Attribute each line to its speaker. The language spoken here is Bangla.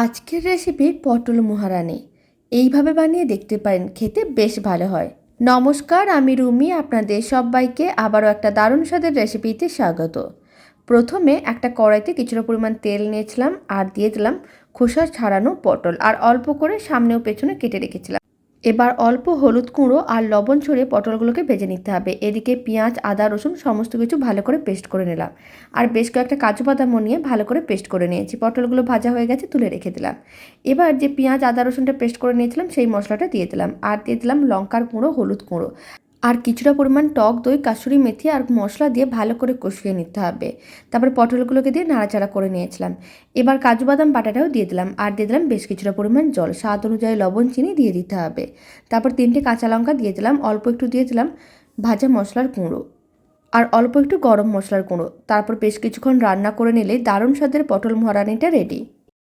Speaker 1: আজকের রেসিপি পটল মহারানি। এইভাবে বানিয়ে দেখতে পারেন, খেতে বেশ ভালো হয়। নমস্কার, আমি রুমি। আপনাদের সবাইকে আবারও একটা দারুণ স্বাদের রেসিপিতে স্বাগত। প্রথমে একটা কড়াইতে কিছুটা পরিমাণ তেল নিয়েছিলাম আর দিয়ে দিলাম খোসা ছাড়ানো পটল, আর অল্প করে সামনে ও পেছনে কেটে রেখেছিলাম। এবার অল্প হলুদ গুঁড়ো আর লবণ ছড়িয়ে পটলগুলোকে ভেজে নিতে হবে। এদিকে পেঁয়াজ, আদা, রসুন সমস্ত কিছু ভালো করে পেস্ট করে নিলাম। আর বেশ কয়েকটা কাজু বাদামও নিয়ে ভালো করে পেস্ট করে নিয়েছি। পটলগুলো ভাজা হয়ে গেছে, তুলে রেখে দিলাম। এবার যে পেঁয়াজ, আদা, রসুনটা পেস্ট করে নিয়েছিলাম সেই মশলাটা দিয়ে দিলাম। আর দিয়ে দিলাম লঙ্কার গুঁড়ো, হলুদ গুঁড়ো আর কিছুটা পরিমাণ টক দই, কাসুরি মেথি আর মশলা দিয়ে ভালো করে কষিয়ে নিতে হবে। তারপরে পটলগুলোকে দিয়ে নাড়াচাড়া করে নিয়েছিলাম। এবার কাজু বাদাম বাটাটাও দিয়ে দিলাম আর দিয়ে দিলাম বেশ কিছুটা পরিমাণ জল। স্বাদ অনুযায়ী লবণ, চিনি দিয়ে দিতে হবে। তারপর 3টে কাঁচা লঙ্কা দিয়ে দিলাম, অল্প একটু দিয়ে দিলাম ভাজা মশলার গুঁড়ো আর অল্প একটু গরম মশলার গুঁড়ো। তারপর বেশ কিছুক্ষণ রান্না করে নিলেই দারুণ স্বাদের পটল মহারানিটা রেডি।